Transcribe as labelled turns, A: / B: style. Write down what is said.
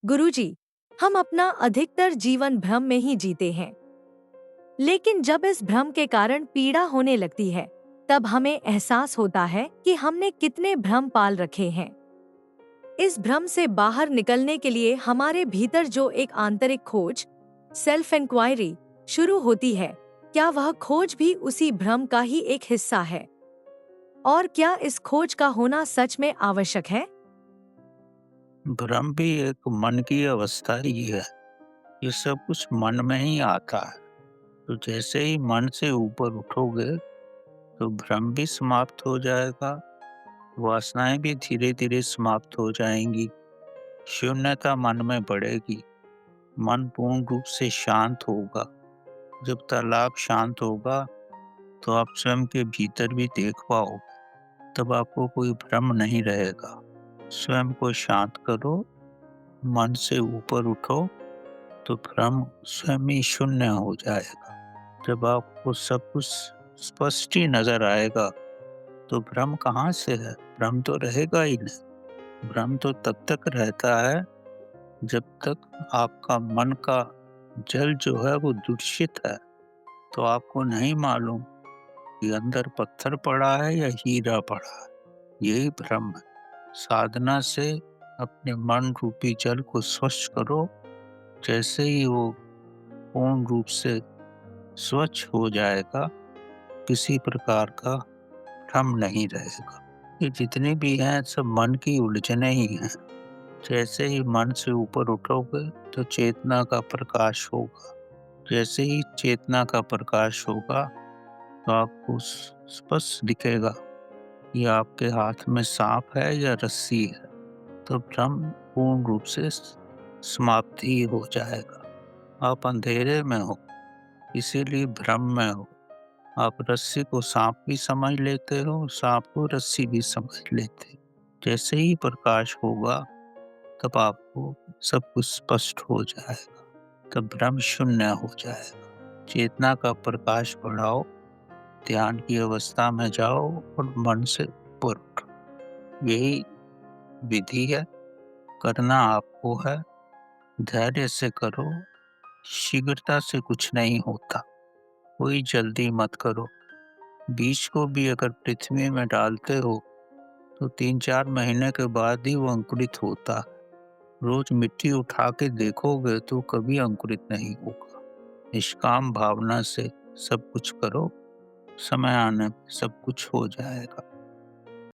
A: गुरुजी, हम अपना अधिकतर जीवन भ्रम में ही जीते हैं, लेकिन जब इस भ्रम के कारण पीड़ा होने लगती है, तब हमें एहसास होता है कि हमने कितने भ्रम पाल रखे हैं। इस भ्रम से बाहर निकलने के लिए हमारे भीतर जो एक आंतरिक खोज, सेल्फ इंक्वायरी शुरू होती है, क्या वह खोज भी उसी भ्रम का ही एक हिस्सा है? और क्या इस खोज का होना सच में आवश्यक है?
B: भ्रम भी एक मन की अवस्था ही है। ये सब कुछ मन में ही आता है। तो जैसे ही मन से ऊपर उठोगे तो भ्रम भी समाप्त हो जाएगा, वासनाएं भी धीरे धीरे समाप्त हो जाएंगी, शून्यता मन में बढ़ेगी, मन पूर्ण रूप से शांत होगा। जब तालाब शांत होगा तो आप स्वयं के भीतर भी देख पाओगे। तब आपको कोई भ्रम नहीं रहेगा। स्वयं को शांत करो, मन से ऊपर उठो, तो भ्रम स्वयं ही शून्य हो जाएगा। जब आपको सब कुछ स्पष्ट ही नजर आएगा तो भ्रम कहाँ से है? भ्रम तो रहेगा ही नहीं। भ्रम तो तब तक रहता है जब तक आपका मन का जल जो है वो दूषित है। तो आपको नहीं मालूम कि अंदर पत्थर पड़ा है या हीरा पड़ा है। यही भ्रम है। साधना से अपने मन रूपी जल को स्वच्छ करो। जैसे ही वो पूर्ण रूप से स्वच्छ हो जाएगा, किसी प्रकार का भ्रम नहीं रहेगा। ये जितने भी हैं सब मन की उलझने ही हैं। जैसे ही मन से ऊपर उठोगे तो चेतना का प्रकाश होगा। जैसे ही चेतना का प्रकाश होगा तो आपको स्पष्ट दिखेगा कि आपके हाथ में सांप है या रस्सी है। तो भ्रम पूर्ण रूप से समाप्ति हो जाएगा। आप अंधेरे में हो, इसीलिए भ्रम में हो। आप रस्सी को सांप भी समझ लेते हो, सांप को रस्सी भी समझ लेते हो। जैसे ही प्रकाश होगा तब आपको सब कुछ स्पष्ट हो जाएगा। तब भ्रम शून्य हो जाएगा। चेतना का प्रकाश बढ़ाओ, ध्यान की अवस्था में जाओ और मन से ऊपर उठो। यही विधि है, करना आपको है। धैर्य से करो, शीघ्रता से कुछ नहीं होता। कोई जल्दी मत करो। बीज को भी अगर पृथ्वी में डालते हो तो 3-4 महीने के बाद ही वो अंकुरित होता है। रोज मिट्टी उठा के देखोगे तो कभी अंकुरित नहीं होगा। निष्काम भावना से सब कुछ करो, समय आने पे सब कुछ हो जाएगा।